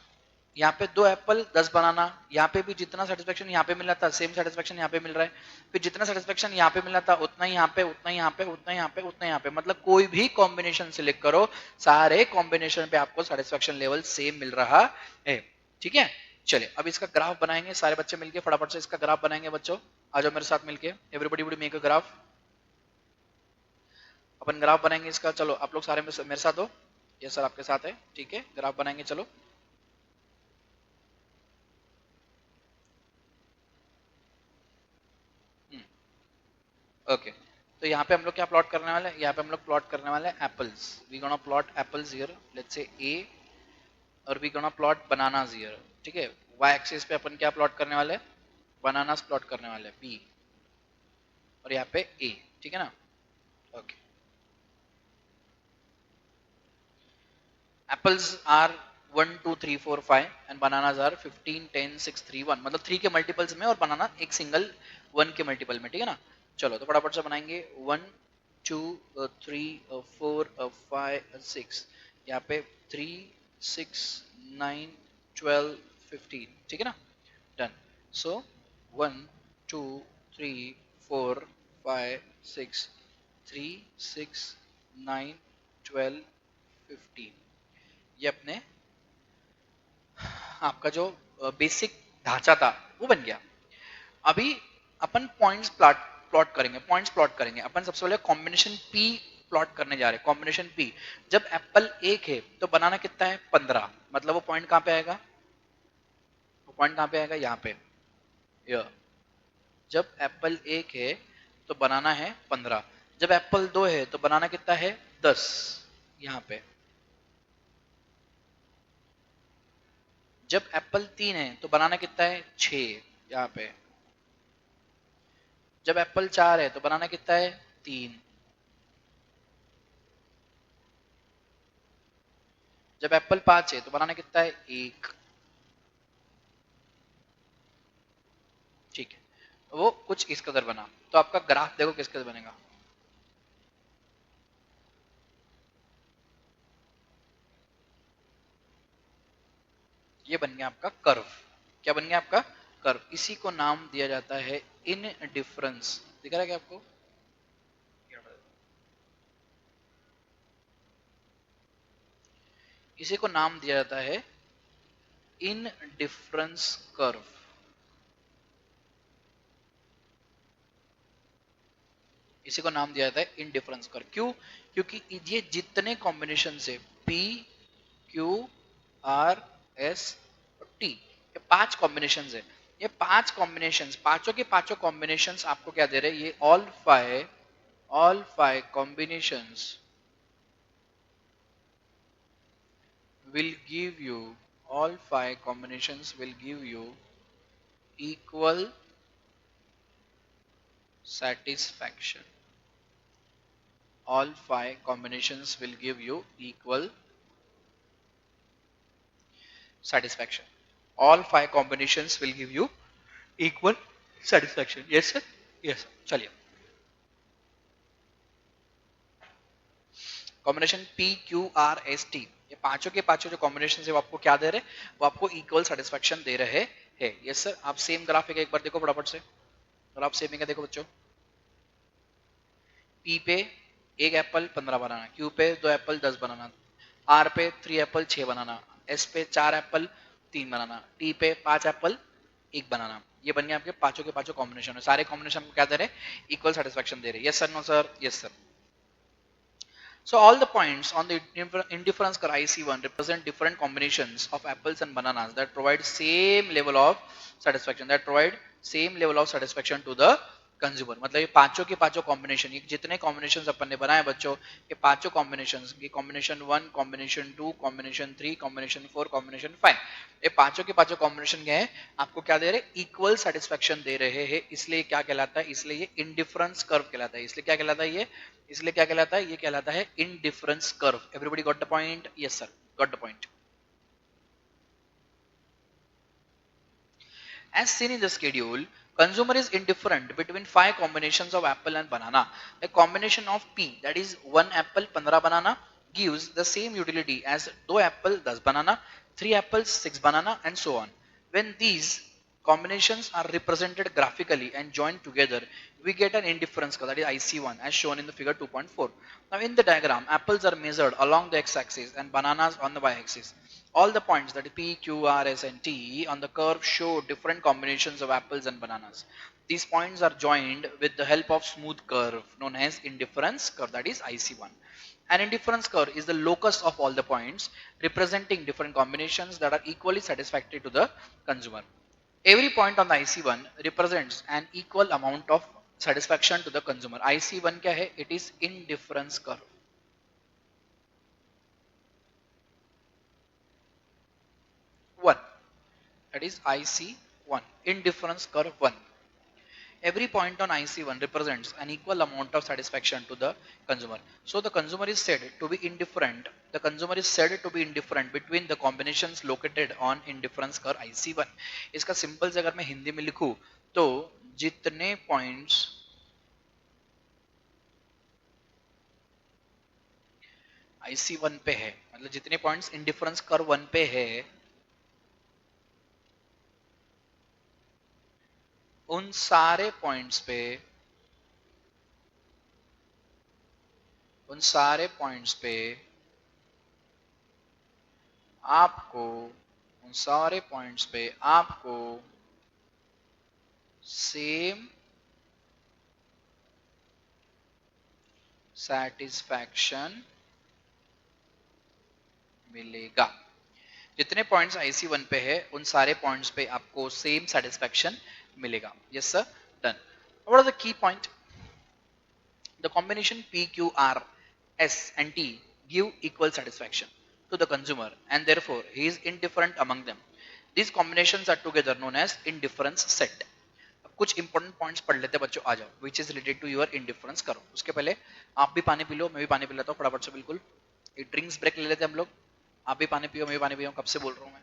यहाँ पे दो एप्पल 10 बनाना, यहाँ पे भी जितना सेटिस्फेक्शन यहाँ पे मिल रहा था सेम सेटिस्फेक्शन यहाँ पे मिल रहा है। फिर जितना सेटिस्फेक्शन यहाँ पे मिला था उतना ही यहाँ पे, उतना ही यहाँ पे, उतना ही यहाँ पे, उतना ही यहाँ पे। मतलब कोई भी कॉम्बिनेशन सिलेक्ट करो, सारे कॉम्बिनेशन पे आपको सेटिस्फेक्शन लेवल सेम मिल रहा है। ठीक है, चलिए अब इसका ग्राफ बनाएंगे सारे बच्चे मिलके। फटाफट से इसका ग्राफ बनाएंगे बच्चों, आ जाओ मेरे साथ मिलके। Everybody would make a graph. Upon graph बनाएंगे इसका। चलो आप लोग सारे मेरे साथ हो। ये सर आपके साथ है, ठीक है। ग्राफ बनाएंगे चलो। ओके, तो यहाँ पे हम लोग क्या प्लॉट करने वाले हैं? यहाँ पे हम लोग प्लॉट करने वाले हैं apples. We gonna plot apples here, let's say A, और we gonna plot bananas here, ठीक है। वाई एक्सिस पे अपन क्या प्लॉट करने वाले हैं? बनानास प्लॉट करने वाले हैं, बी, और यहाँ पे ए, ठीक है ना। Okay, apples are 1 2 3 4 5 and bananas are 15 10 6 3 1, मतलब 3 के मल्टीपल्स में और बनाना एक सिंगल 1 के मल्टीपल में, ठीक है ना। चलो तो फटाफट से बनाएंगे। 1 2 3 4 5 6, यहाँ पे 3 6 9 12 15, ठीक है ना। डन। सो 1 2 3 4 5 6 3 6 9 12 15, ये अपने आपका जो बेसिक ढांचा था वो बन गया। अभी अपन पॉइंट्स प्लॉट प्लॉट करेंगे, पॉइंट्स प्लॉट करेंगे। अपन सबसे पहले कॉम्बिनेशन पी प्लॉट करने जा रहे हैं। कॉम्बिनेशन पी, जब एप्पल एक है तो बनाना कितना है? 15। मतलब वो पॉइंट कहाँ पे आएगा? वो पॉइंट कहाँ पे आएगा? यहाँ पे। जब एप्पल एक है तो बनाना है 15। जब एप्पल दो है तो बनाना कितना है? 10, यहाँ पे। जब एप्पल 3 है तो बनाना कितना है? 6, यहाँ पे। जब एप्पल 4 है तो बनाना कितना है? 3। जब एप्पल 5 है तो बनाना कितना है? 1। ठीक है, वो कुछ इस कदर बना। तो आपका ग्राफ देखो किस कदर बनेगा। ये बन गया आपका कर्व। क्या बन गया आपका कर्व। इसी को नाम दिया जाता है इन डिफरेंस। दिख रहा है क्या आपको? इसी को नाम दिया जाता है इन डिफरेंस कर्व। इसी को नाम दिया जाता है इन डिफरेंस कर्व। क्यों? क्योंकि ये जितने कॉम्बिनेशन है P Q R S और T, ये 5 कॉम्बिनेशन है। ये 5 कॉम्बिनेशन, पांचों के पांचों कॉम्बिनेशन आपको क्या दे रहे हैं? ये all five combinations will give you, all 5 combinations will give you equal satisfaction. All 5 combinations will give you equal satisfaction. All 5 combinations will give you equal satisfaction. Yes sir? Yes sir. चलिए, combination P Q R S T, ये पांचों के पांचों जो combination है वो आपको क्या दे रहे हैं? वो आपको इक्वल सेटिस्फेक्शन दे रहे हैं। Yes sir. आप सेम ग्राफिक एक बार देखो फटाफट से, और आप सेम का देखो बच्चों। P पे एक एप्पल 15 बनाना, Q पे 2 एप्पल 10 बनाना, R पे 3 एप्पल 6 बनाना, S पे 4 एप्पल 3 बनाना, T पे 5 एप्पल 1 बनाना। ये बन गया आपके पांचों के पांचों कॉम्बिनेशन है। सारे कॉम्बिनेशन को क्या दे रहे हैं? इक्वल सेटिस्फेक्शन दे रहे हैं। Yes sir, no sir? Yes sir. So all the points on the indifference curve IC1 represent different combinations of apples and bananas that provide same level of satisfaction, to the consumer. मतलब ये पांचों के पांचों combination, ये जितने combination अपन ने बनाए बच्चों, ये पांचों कॉम्बिनेशन, ये combination 1, combination 2, combination 3, combination 4, combination 5, ये पांचों के पांचों कॉम्बिनेशन क्या है? आपको क्या दे रहे हैं? इक्वल सेटिस्फेक्शन दे रहे हैं। इसलिए क्या कहलाता है? इसलिए ये इंडिफरेंस कर्व कहलाता है। इसलिए क्या कहलाता है ये? इसलिए क्या कहलाता है? ये कहलाता है indifference curve. Everybody got the point? Yes sir, got the point. As seen in the schedule, consumer is indifferent between 5 combinations of apple and banana. A combination of P, that is 1 apple 15 banana, gives the same utility as 2 apple 10 banana, 3 apples 6 banana, and so on. When these combinations are represented graphically and joined together, we get an indifference curve, that is IC1, as shown in the figure 2.4. Now in the diagram, apples are measured along the x-axis and bananas on the y-axis. All the points, that is P, Q, R, S and T on the curve, show different combinations of apples and bananas. These points are joined with the help of smooth curve known as indifference curve, that is IC1. An indifference curve is the locus of all the points, representing different combinations that are equally satisfactory to the consumer. Every point on the IC1 represents an equal amount of satisfaction to the consumer. IC1 क्या है? It is indifference curve. 1, that is IC1, indifference curve 1. Every point on IC1 represents an equal amount of satisfaction to the consumer. So the consumer is said to be indifferent. The consumer is said to be indifferent between the combinations located on indifference curve IC1. इसका simple से अगर मैं हिंदी में लिखूं तो जितने points IC1 पे है, मतलब जितने पॉइंट्स इंडिफरेंस कर्व 1 पे है, उन सारे पॉइंट्स पे, आपको उन सारे पॉइंट्स पे आपको सेम सेटिस्फैक्शन मिलेगा। जितने पॉइंट्स IC1 पे है उन सारे पॉइंट्स पे आपको सेम सेटिस्फैक्शन मिलेगा। Yes sir, done. What are the key point? The combination P, Q, R, S and T give equal satisfaction to the consumer and therefore he is indifferent among them. These combinations are together known as indifference set. अब कुछ important points पढ़ लेते हैं बच्चों, आ जाओ, which is related to your indifference करो। उसके पहले आप भी पानी पी लो, मैं भी पानी पी लेता हूँ फटाफट से, बिल्कुल एक ड्रिंक्स ब्रेक ले लेते हैं हम लोग। आप भी पानी पियो, मैं भी पानी पियो, कब से बोल रहा हूँ मैं।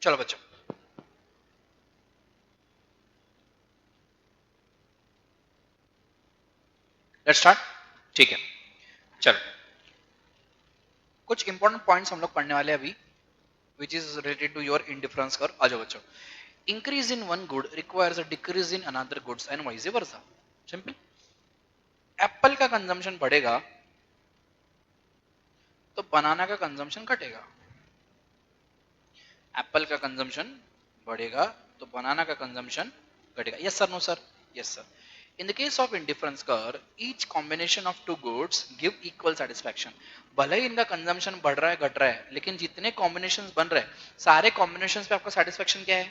चलो बच्चों, लेट्स स्टार्ट। ठीक है, चलो कुछ इंपॉर्टेंट पॉइंट्स हम लोग पढ़ने वाले हैं अभी, which is related to your indifference curve. आ जाओ बच्चों। Increase in one good requires a decrease in another goods and vice versa. Simple. Apple का कंजम्पशन बढ़ेगा तो बनाना का कंजम्पशन घटेगा। एप्पल का कंजम्पशन बढ़ेगा तो बनाना का कंजम्पशन घटेगा। Yes sir, no sir? Yes sir. In the case of indifference curve, each combination of two goods give equal satisfaction. भले ही इनका कंजम्पशन बढ़ रहा है घट रहा है, लेकिन जितने कॉम्बिनेशंस बन रहे हैं सारे कॉम्बिनेशंस पे आपका सेटिस्फेक्शन क्या है?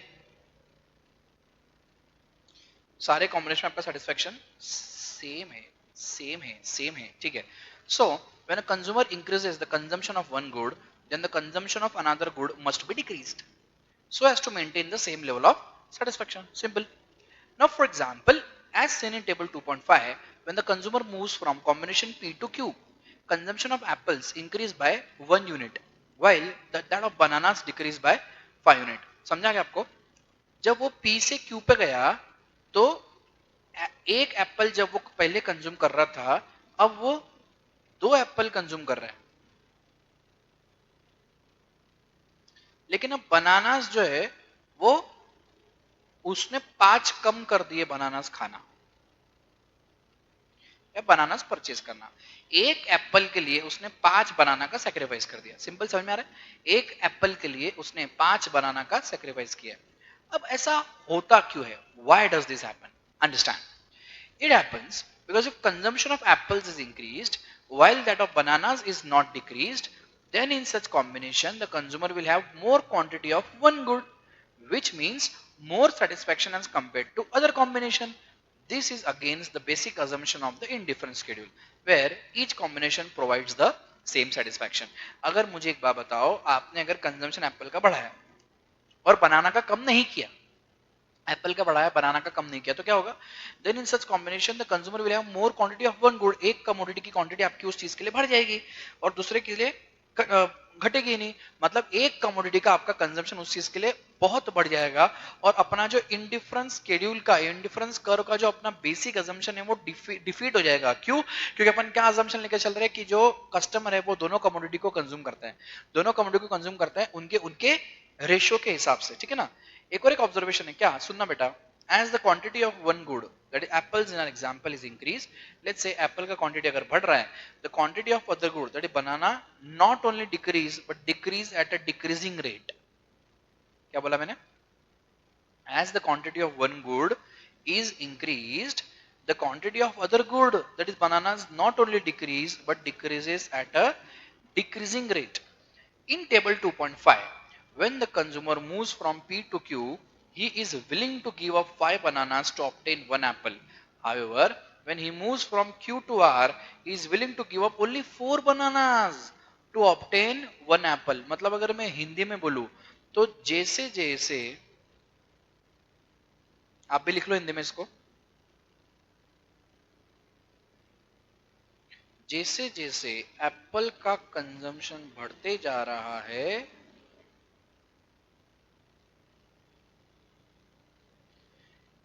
सारे कॉम्बिनेशन में आपका सेटिस्फेक्शन सेम है, सेम है, सेम है। ठीक है। So when a consumer increases the consumption of one good, then the consumption of another good must be decreased so as to maintain the same level of satisfaction. Simple. Now, for example, as seen in table 2.5, when the consumer moves from combination P to Q, consumption of apples increased by 1 unit, while that of bananas decreased by 5 unit. समझा क्या आपको? जब वो P से Q पे गया, तो एक एप्पल जब वो पहले कंज्यूम कर रहा था, अब वो 2 एप्पल कंज्यूम कर रहा है। लेकिन अब बनानास जो है वो उसने 5 कम कर दिए बनानास खाना या बनानास परचेज करना। एक एप्पल के लिए उसने 5 बनाना का सेक्रीफाइस कर दिया। सिंपल, समझ में आ रहा है? एक एप्पल के लिए उसने 5 बनाना का सेक्रीफाइस किया। अब ऐसा होता क्यों है? Why does this happen? Understand. It happens because if consumption of apples is increased while that of bananas is not decreased, then in such combination the consumer will have more quantity of one good, which means more satisfaction as compared to other combination. This is against the basic assumption of the indifference schedule, where each combination provides the same satisfaction. अगर मुझे एक बात बताओ, आपने अगर consumption Apple का बढ़ाया और बनाना का कम नहीं किया, एप्पल का बढ़ाया बनाना का कम नहीं किया, तो क्या होगा? Then in such combination the consumer will have more quantity of one good. एक कमोडिटी की क्वांटिटी आपकी उस चीज के लिए बढ़ जाएगी और दूसरे के लिए घटेगी नहीं। मतलब एक कमोडिटी का आपका कंजम्पशन उस चीज के लिए बहुत बढ़ जाएगा और अपना जो इंडिफरेंस शेड्यूल का, इंडिफरेंस कर्व का जो अपना बेसिक अजम्पशन है वो डिफीट हो जाएगा। क्यों? क्योंकि अपन क्या अजम्पशन लेके चल रहे हैं कि जो कस्टमर है वो दोनों कमोडिटी को कंज्यूम करता है, दोनों कमोडिटी को कंज्यूम करता है उनके उनके रेशियो के हिसाब से। ठीक है ना? एक और एक ऑब्जर्वेशन है, क्या सुनना बेटा। as the quantity of one good, that is apples in an example, is increased, let's say apple का quantity अगर बढ़ रहा है, the quantity of other good, that is banana, not only decrease but decrease at a decreasing rate. क्या बोला मैंने? as the quantity of one good is increased, the quantity of other good, that is bananas, not only decrease but decreases at a decreasing rate. In table 2.5, when the consumer moves from P to Q, he is willing to give up 5 bananas to obtain 1 apple. However, when he moves from Q to R, he is willing to give up only 4 bananas to obtain 1 apple. मतलब अगर मैं हिंदी में बोलूं तो जैसे जैसे, आप भी लिख लो हिंदी में इसको, जैसे जैसे एप्पल का कंजम्पशन बढ़ते जा रहा है,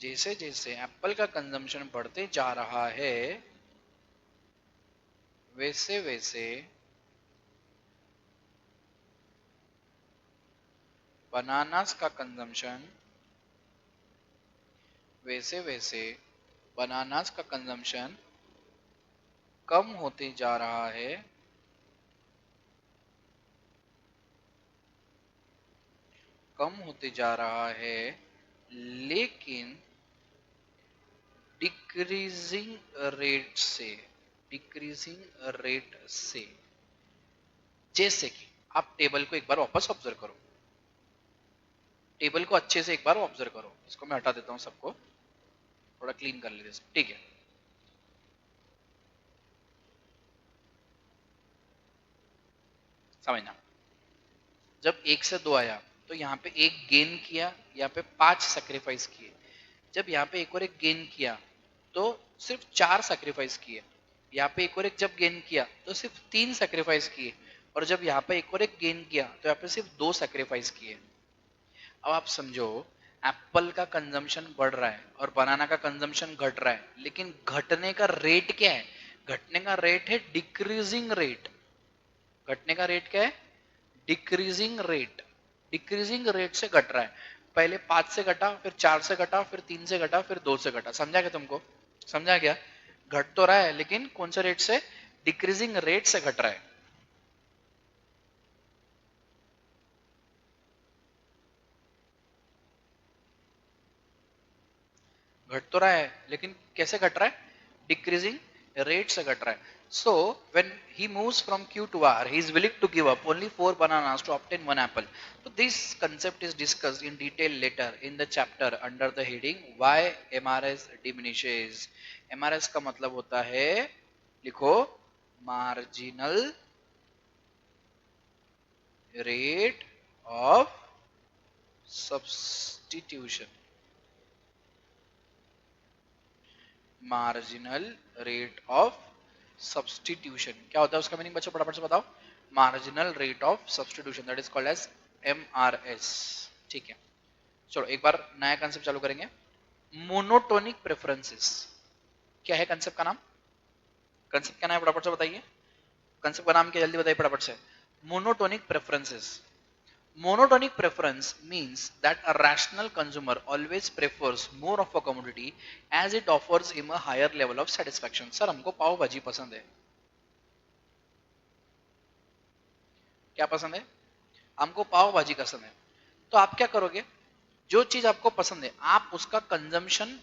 जैसे जैसे एप्पल का कंजम्पशन बढ़ते जा रहा है, वैसे वैसे बनानास का कंजम्पशन, वैसे वैसे बनानास का कंजम्पशन कम होते जा रहा है, कम होते जा रहा है, लेकिन डिक्रीजिंग रेट से, डिक्रीजिंग रेट से। जैसे कि आप टेबल को एक बार वापस ऑब्जर्व करो, टेबल को अच्छे से एक बार ऑब्जर्व करो। इसको मैं हटा देता हूं, सबको थोड़ा क्लीन कर लेते हैं। ठीक है, समझना। जब 1 से 2 आया तो यहाँ पे एक गेन किया, यहाँ पे 5 सेक्रीफाइस किए। जब यहाँ पे एक और एक गेन किया तो सिर्फ 4 सेक्रीफाइस किए। यहाँ पे एक और एक जब गेन किया तो सिर्फ 3 सेक्रीफाइस किए और जब यहाँ पे एक और एक गेन किया तो यहाँ पे सिर्फ 2 सेक्रीफाइस किए। अब आप समझो, एप्पल का कंजम्पशन बढ़ रहा है और बनाना का कंजम्पशन घट रहा है, लेकिन घटने का रेट क्या है? घटने का रेट है डिक्रीजिंग रेट। घटने का रेट क्या है? Decreasing rate. डिक्रीजिंग रेट से घट रहा है। पहले 5 से घटा, फिर 4 से घटा, फिर 3 से घटा, फिर 2 से घटा। समझा क्या तुमको? समझा क्या? घट तो रहा है, लेकिन कौन से रेट से? डिक्रीजिंग रेट से घट रहा है। घट तो रहा है, लेकिन कैसे घट रहा है? डिक्रीजिंग रेट से घट रहा है। So when he moves from Q to R, he is willing to give up only 4 bananas to obtain 1 apple. So this concept is discussed in detail later in the chapter under the heading why MRS diminishes. MRS का मतलब होता है, लिखो, marginal rate of substitution. Marginal rate of substitution क्या होता है? उसका meaning बच्चों फटाफट से बताओ। Marginal rate of substitution, that is called as MRS. ठीक है, चलो एक बार नया कंसेप्ट चालू करेंगे। Monotonic preferences. क्या है कंसेप्ट का नाम? कंसेप्ट क्या नाम है फटाफट से बताइए। कंसेप्ट का नाम क्या, जल्दी बताइए फटाफट से। Monotonic preferences. Monotonic preference means that a rational consumer always prefers more of a commodity as it offers him a higher level of satisfaction. Sir हमको पाव भाजी पसंद है। क्या पसंद है? हमको पाव भाजी पसंद है। तो आप क्या करोगे? जो चीज आपको पसंद है आप उसका कंजम्पशन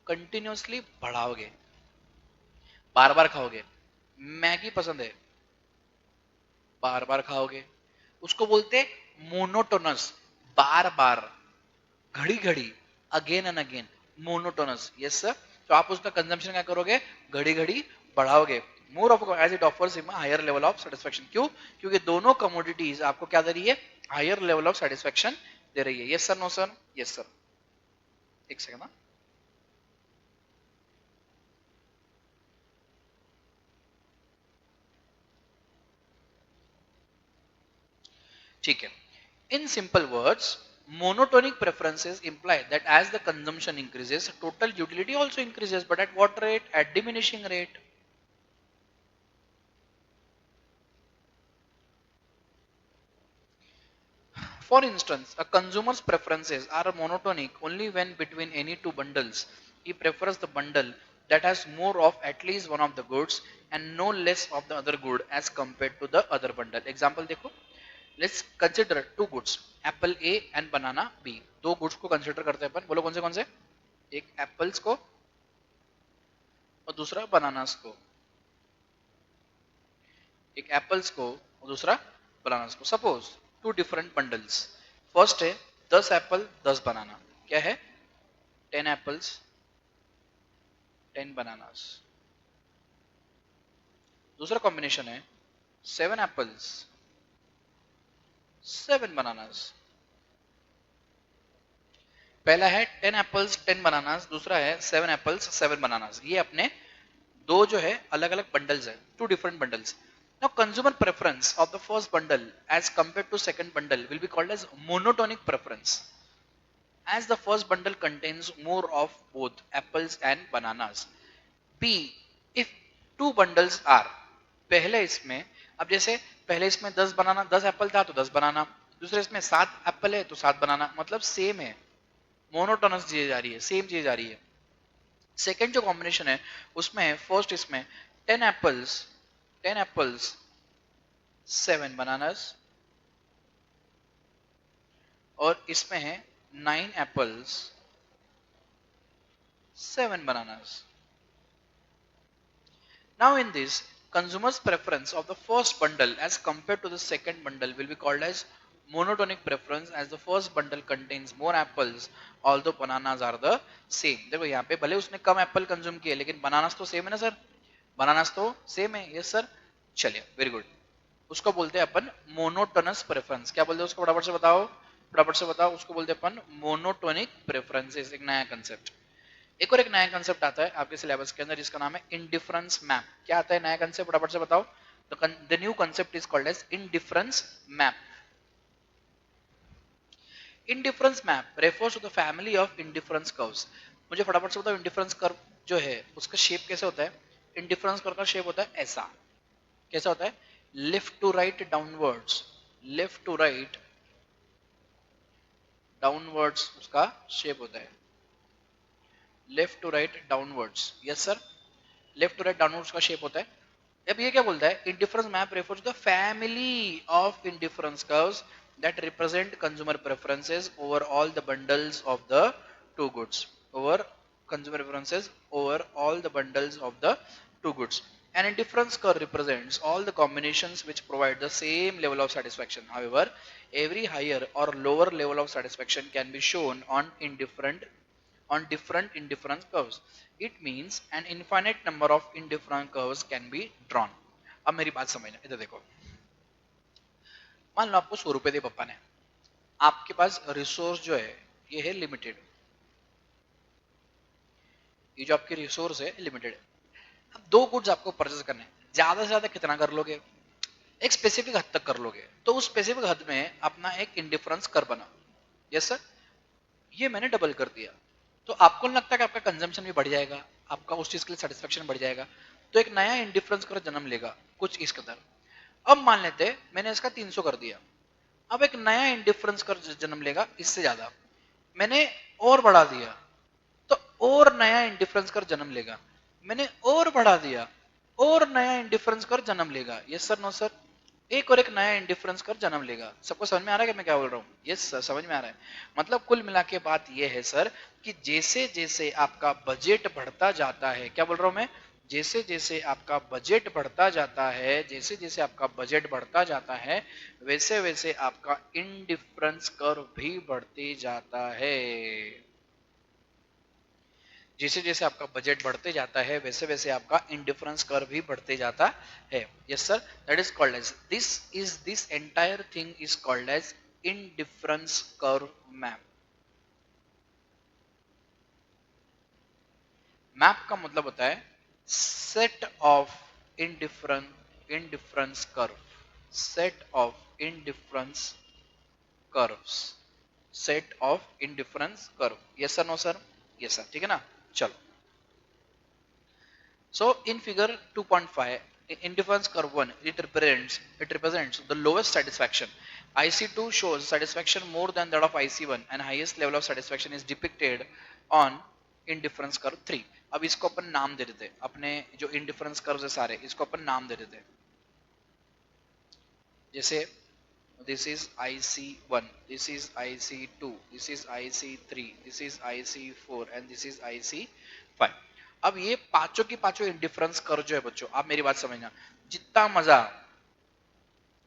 कंटिन्यूसली बढ़ाओगे, बार बार खाओगे। मैगी पसंद है, बार बार खाओगे। उसको बोलते मोनोटोनस, बार बार, घड़ी घड़ी, again and again, monotonous. Yes sir. तो आप उसका कंजम्पशन क्या करोगे? घड़ी घड़ी बढ़ाओगे। More of as it offers him higher level of satisfaction. क्यों? क्योंकि दोनों कमोडिटीज आपको क्या दे रही है? हायर लेवल ऑफ सेटिस्फेक्शन दे रही है। Yes sir, no sir? Yes sir. एक सेकंड। ठीक है, in simple words, monotonic preferences imply that as the consumption increases, total utility also increases, but at what rate? At diminishing rate. For instance, a consumer's preferences are monotonic only when between any two bundles, he prefers the bundle that has more of at least one of the goods and no less of the other good as compared to the other bundle. Example देखो, let's consider two goods, apple A and banana B. दो goods को consider करते हैं अपन, बोलो कौन से? एक apples को और दूसरा bananas को। एक apples को और दूसरा bananas को। Suppose two different bundles. First है 10 एप्पल 10 बनाना। क्या है? 10 एप्पल्स 10 बनानास। दूसरा कॉम्बिनेशन है 7 एप्पल्स 7 बनानास। पहला है 10 एप्पल्स 10 बनानास, दूसरा है 7 एप्पल्स 7 बनानास। ये अपने दो जो है अलग अलग बंडल्स है, two different bundles. Now consumer preference of the first bundle as compared to second bundle will be called as monotonic preference, as the first bundle contains more of both apples and bananas. B, if two bundles are, पहले इसमें, अब जैसे पहले इसमें 10 बनाना 10 Apple था तो 10 बनाना, दूसरे इसमें 7 एप्पल है तो 7 बनाना, मतलब सेम है, मोनोटोनस चीज जा रही है, सेम चीज जा रही है। सेकेंड जो कॉम्बिनेशन है उसमें फर्स्ट इसमें 10 एप्पल्स 7 बनानास, और इसमें है 9 apples 7 bananas. Now in this, consumer's preference of the first bundle as compared to the second bundle will be called as monotonic preference, as the first bundle contains more apples although bananas are the same. देखो यहाँ पे भले उसने कम Apple consume किए लेकिन bananas तो same है ना सर? बनानास तो सेम है। Yes sir. चलिए, वेरी गुड। उसको बोलते हैं अपन मोनोटोनस प्रेफरेंस। क्या बोलते हैं उसको? फटाफट से बताओ, फटाफट से बताओ। उसको बोलते हैं अपन मोनोटोनिक प्रेफरेंसेस। एक नया कंसेप्ट, एक और एक नया कंसेप्ट आता है आपके सिलेबस के अंदर जिसका नाम है इंडिफरेंस मैप। क्या आता है नया कंसेप्ट? फटाफट से बताओ। The new concept is called as indifference map. Indifference map refers to the family of indifference curves. मुझे फटाफट से बताओ इंडिफरेंस कर्व जो है उसका शेप कैसे होता है? इंडिफरेंस कर्व का शेप होता है ऐसा। कैसा होता है? Left to right downwards, left to right downwards उसका शेप होता है, left to right downwards. Yes sir, left to right downwards का शेप होता है। अब ये क्या बोलता है? Indifference map refers to the family of indifference curves that represent consumer preferences over all the bundles of the two goods, over consumer preferences over all the bundles of the two goods. An indifference curve represents all the combinations which provide the same level of satisfaction. However, every higher or lower level of satisfaction can be shown on different indifference curves. It means an infinite number of indifferent curves can be drawn. अब मेरी बात समझना, इधर देखो। मान लो आपको 100 रुपए दे पापा ने, आपके पास रिसोर्स जो है ये है लिमिटेड, ये जो आपके रिसोर्स है लिमिटेड है। अब दो गुड्स आपको परचेज करने हैं, ज्यादा से ज्यादा कितना कर लोगे? एक स्पेसिफिक हद तक कर लोगे। तो उस स्पेसिफिक हद में अपना एक इंडिफरेंस कर बना। यस सर, ये मैंने डबल कर दिया, तो आपको नहीं लगता कि आपका कंजम्पशन भी बढ़ जाएगा, आपका उस चीज के लिए सेटिस्फेक्शन बढ़ जाएगा, तो एक नया इंडिफरेंस कर जन्म लेगा कुछ इस कदर। अब मान लेते मैंने इसका 300 कर दिया, अब एक नया इंडिफरेंस कर जन्म लेगा इससे ज्यादा, मैंने और बढ़ा दिया तो और नया इंडिफरेंस कर जन्म लेगा, मैंने और बढ़ा दिया और नया इंडिफरेंस कर जन्म लेगा। यस सर, नो सर, एक और एक नया इंडिफरेंस कर जन्म लेगा। सबको समझ में आ रहा है कि मैं क्या बोल रहा हूँ? यस सर, समझ में आ रहा है। मतलब कुल मिला के बात यह है सर कि जैसे जैसे आपका बजट बढ़ता जाता है, क्या बोल रहा हूं मैं? जैसे जैसे आपका बजट बढ़ता जाता है, जैसे जैसे आपका बजट बढ़ता जाता है, वैसे वैसे आपका इंडिफरेंस कर्व भी बढ़ते जाता है। जैसे जैसे आपका बजट बढ़ते जाता है वैसे वैसे आपका इंडिफरेंस कर्व भी बढ़ते जाता है। Yes sir, that is called as this entire thing is called as indifference curve map. Map का मतलब होता है set of indifference curve, set of indifference curves, set of indifference curve. Yes sir, no sir? Yes sir, ठीक है ना। चलो, so in figure 2.5, indifference curve 1, it represents the lowest satisfaction. IC2 shows satisfaction more than that of IC1 and highest level of satisfaction is depicted on indifference curve 3. अब इसको अपन नाम दे देते हैं, अपने जो इंडिफरेंस कर्व है सारे इसको अपन नाम दे देते हैं। जैसे this is IC1, this is IC2, this is IC3, this is IC4 and this is IC5। अब ये पांचों की पांचों इंडिफरेंस कर्व जो है बच्चों, आप मेरी बात समझना, जितना मजा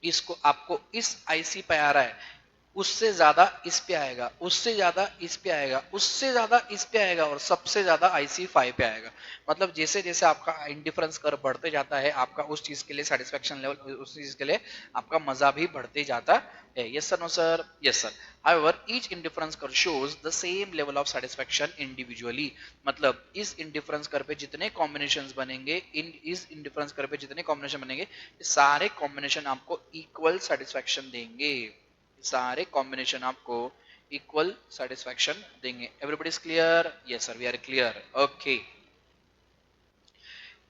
इसको आपको इस आईसी पे आ रहा है उससे ज्यादा इस पे आएगा, उससे ज्यादा इस पे आएगा, उससे ज्यादा इस पे आएगा और सबसे ज्यादा IC5 पे आएगा। मतलब जैसे जैसे आपका इंडिफरेंस कर्व बढ़ते जाता है आपका उस चीज के लिए सेटिस्फेक्शन लेवल, उस चीज के लिए आपका मजा भी बढ़ते जाता है। Yes sir, no sir? Yes sir. However, each indifference curve shows the same level of satisfaction individually। मतलब इस इंडिफरेंस कर्व पे जितने कॉम्बिनेशंस बनेंगे, इस इंडिफरेंस कर्व पे जितने कॉम्बिनेशन बनेंगे, सारे कॉम्बिनेशन आपको इक्वल सेटिस्फेक्शन देंगे, सारे कॉम्बिनेशन आपको इक्वल सेटिस्फेक्शन देंगे। Everybody is clear? Yes sir, we are clear. Okay,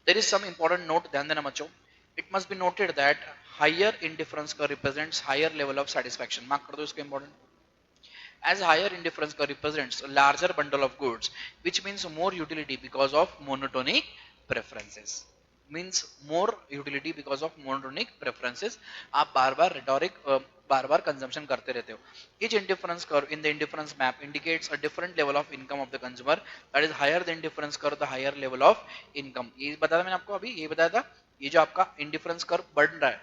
there is some important note, ध्यान देना बच्चों। It must be noted that higher indifference curve represents higher level of satisfaction. Mark कर दो इसको, important. As higher indifference curve represents a larger bundle of goods, which means more utility because of monotonic preferences. Means more utility because of monotonic preferences. आप बार बार rhetoric बार बार consumption करते रहते हो। Each indifference curve in the indifference map indicates a different level of income of the consumer. That is higher the indifference curve, the higher level of income. ये बताया था मैंने आपको अभी, ये बताया था, ये जो आपका indifference curve बढ़ रहा है,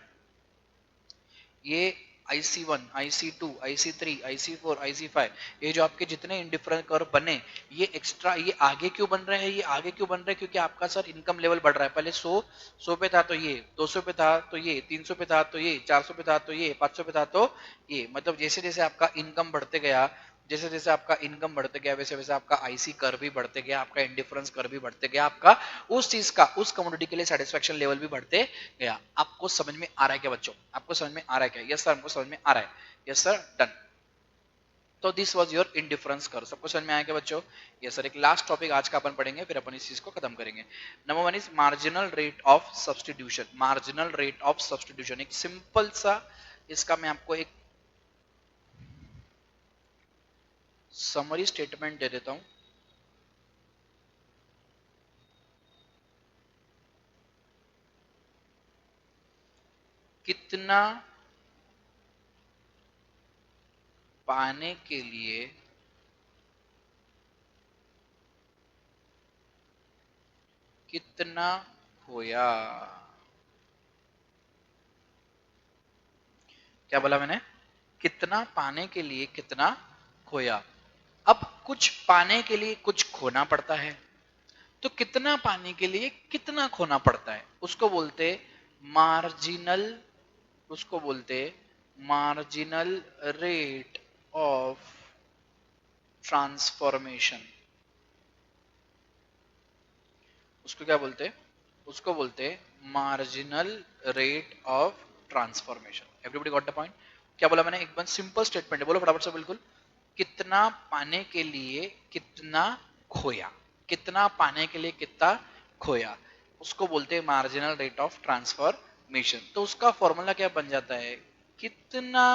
ये IC1, IC2, IC3, IC4, IC5, ये जो आपके जितने इंडिफरेंट कर्व बने, ये एक्स्ट्रा, ये आगे क्यों बन रहे हैं? ये आगे क्यों बन रहे हैं? क्योंकि आपका सर इनकम लेवल बढ़ रहा है। पहले 100 पे था तो ये, 200 पे था तो ये, 300 पे था तो ये, 400 पे था तो ये, 500 पे था तो ये। मतलब जैसे जैसे आपका इनकम बढ़ते गया, जैसे जैसे आपका इनकम बढ़ते गया वैसे वैसे आपका आईसी कर्व भी बढ़ते गया, आपका इंडिफरेंस कर्व भी बढ़ते गया, आपका उस चीज का, उस कमोडिटी के लिए सेटिस्फेक्शन लेवल भी बढ़ते गया। आपको समझ में आ रहा है क्या बच्चों? आपको समझ में आ रहा है क्या? यस सर, हमको समझ में आ रहा है। Yes sir, done. तो this was your indifference curve. सबको समझ में आया क्या बच्चों? ये सर एक लास्ट टॉपिक आज का अपन पढ़ेंगे, फिर अपन इस चीज को खत्म करेंगे। Number one is marginal rate of substitution. Marginal rate of substitution एक सिंपल सा, इसका मैं आपको एक समरी स्टेटमेंट दे देता हूं। कितना पाने के लिए कितना खोया। क्या बोला मैंने? कितना पाने के लिए कितना खोया। अब कुछ पाने के लिए कुछ खोना पड़ता है, तो कितना पाने के लिए कितना खोना पड़ता है उसको बोलते मार्जिनल, उसको बोलते मार्जिनल रेट ऑफ ट्रांसफॉर्मेशन। उसको क्या बोलते? उसको बोलते marginal rate of transformation. Everybody got the point? क्या बोला मैंने? एक बार सिंपल स्टेटमेंट है, बोलो फटाफट से बिल्कुल। कितना पाने के लिए कितना खोया। कितना पाने के लिए कितना खोया, उसको बोलते हैं मार्जिनल रेट ऑफ ट्रांसफॉर्मेशन। तो उसका फॉर्मूला क्या बन जाता है? कितना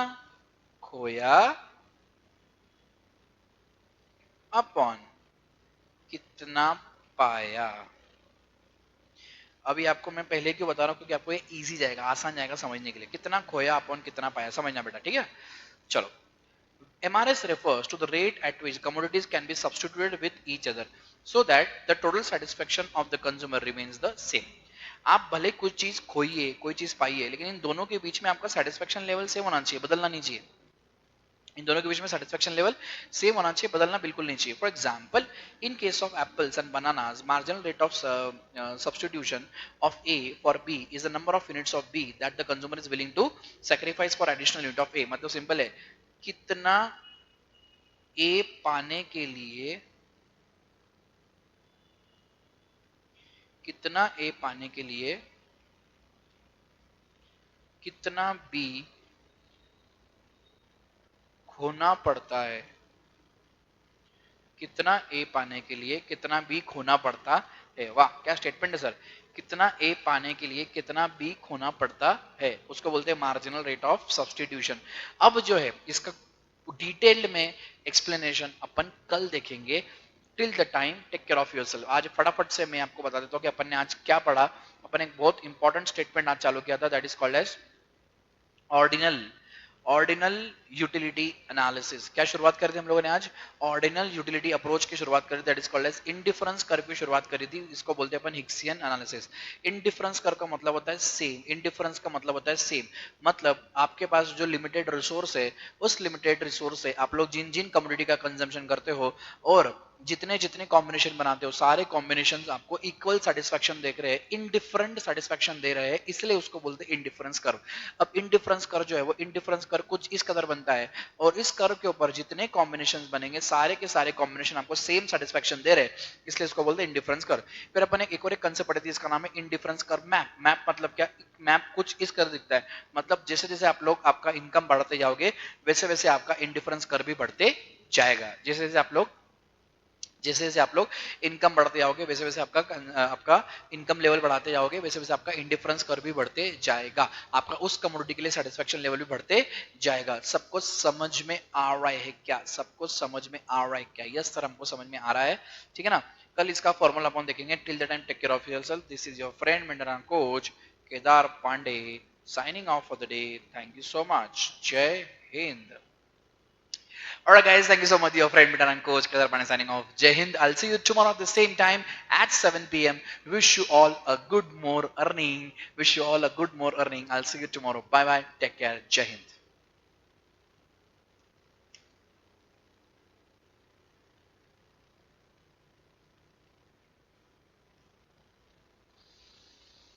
खोया अपॉन कितना पाया। अभी आपको मैं पहले क्यों बता रहा हूं, क्योंकि आपको ये इजी जाएगा, आसान जाएगा समझने के लिए। कितना खोया अपॉन कितना पाया, समझना बेटा, ठीक है? चलो, MRS refers to the rate at which commodities can be substituted with each other so that the total satisfaction of the consumer remains the same. आप भले कुछ चीज खोइए, कोई चीज पाइए, लेकिन इन दोनों के बीच में आपका सेटिस्फेक्शन लेवल सेम होना चाहिए, बदलना नहीं चाहिए। इन दोनों के बीच में सेटिस्फेक्शन लेवल सेम होना चाहिए, बदलना बिल्कुल नहीं चाहिए। For example, in case of apples and bananas, marginal rate of substitution of A for B is the number of units of B that the consumer is willing to sacrifice for additional unit of A. मतलब simple है, कितना ए पाने के लिए, कितना ए पाने के लिए कितना बी खोना पड़ता है। कितना ए पाने के लिए कितना बी खोना पड़ता है। वाह, क्या स्टेटमेंट है सर! कितना ए पाने के लिए कितना बी खोना पड़ता है, उसको बोलते हैं मार्जिनल रेट ऑफ सब्स्टिट्यूशन। अब जो है इसका डिटेल्ड में एक्सप्लेनेशन अपन कल देखेंगे। Till the time take care of yourself. आज फटाफट से मैं आपको बता देता हूँ कि अपन ने आज क्या पढ़ा। अपन एक बहुत इंपॉर्टेंट स्टेटमेंट आज चालू किया था, that is called as ordinal ordinal utility analysis. क्या शुरुआत करी थी हम लोगों ने आज? ऑर्डिनल यूटिलिटी अप्रोच की शुरुआत करी, that is called as indifference curve की शुरुआत करी थी। इसको बोलते हैं अपन हिक्सियन एनालिसिस। इंडिफरेंस कर्व का मतलब होता है सेम। इंडिफरेंस का मतलब होता है सेम, मतलब आपके पास जो लिमिटेड रिसोर्स है, उस लिमिटेड रिसोर्स से आप लोग जिन जिन कम्युनिटी का कंजम्पशन करते हो और जितने जितने कॉम्बिनेशन बनाते हो, सारे कॉम्बिनेशन आपको इक्वल सेटिस्फेक्शन देख रहे हैं, इनडिफरेंट सेटिस्फेक्शन दे रहे हैं, इसलिए उसको बोलते हैं इंडिफरेंस कर्व। अब इंडिफरेंस कर्व जो है वो इंडिफरेंस कर्व कुछ इस कदर बनता है, और इस कर्व के ऊपर जितने कॉम्बिनेशन बनेंगे सारे के सारे कॉम्बिनेशन आपको सेम सेटिस्फेक्शन दे रहे हैं, इसलिए इसको बोलते हैं इंडिफरेंस कर्व। फिर अपन एक और एक कंसेप्ट पढ़ी थी, इसका नाम है इंडिफरेंस कर्व मैप। मैप मतलब क्या? मैप कुछ इस कदर दिखता है, मतलब जैसे जैसे आप लोग आपका इनकम बढ़ाते जाओगे वैसे वैसे आपका इंडिफरेंस कर्व भी बढ़ते जाएगा। जैसे जैसे आप लोग इनकम बढ़ते जाओगे वैसे वैसे आपका इनकम लेवल बढ़ाते जाओगे, वैसे वैसे आपका इंडिफरेंस कर्व भी बढ़ते जाएगा, आपका उस कमोडिटी के लिए सेटिस्फेक्शन लेवल भी बढ़ते जाएगा। सबको समझ में आ रहा है क्या? सबको समझ में आ रहा है क्या? यस सर, हमको समझ में आ रहा है, ठीक है ना? कल इसका फॉर्मूला अपन देखेंगे। Till the time take care of yourself. This is your friend mentor coach Kedar Pande signing off for the day. Thank you so much. Jai Hind. Alright guys, thank you so much. Your friend Mitan and coach Kedar Pandey signing off. Jai Hind. I'll see you tomorrow at the same time at 7 p.m. Wish you all a good more earning. Wish you all a good more earning. I'll see you tomorrow. Bye bye. Take care. Jai Hind.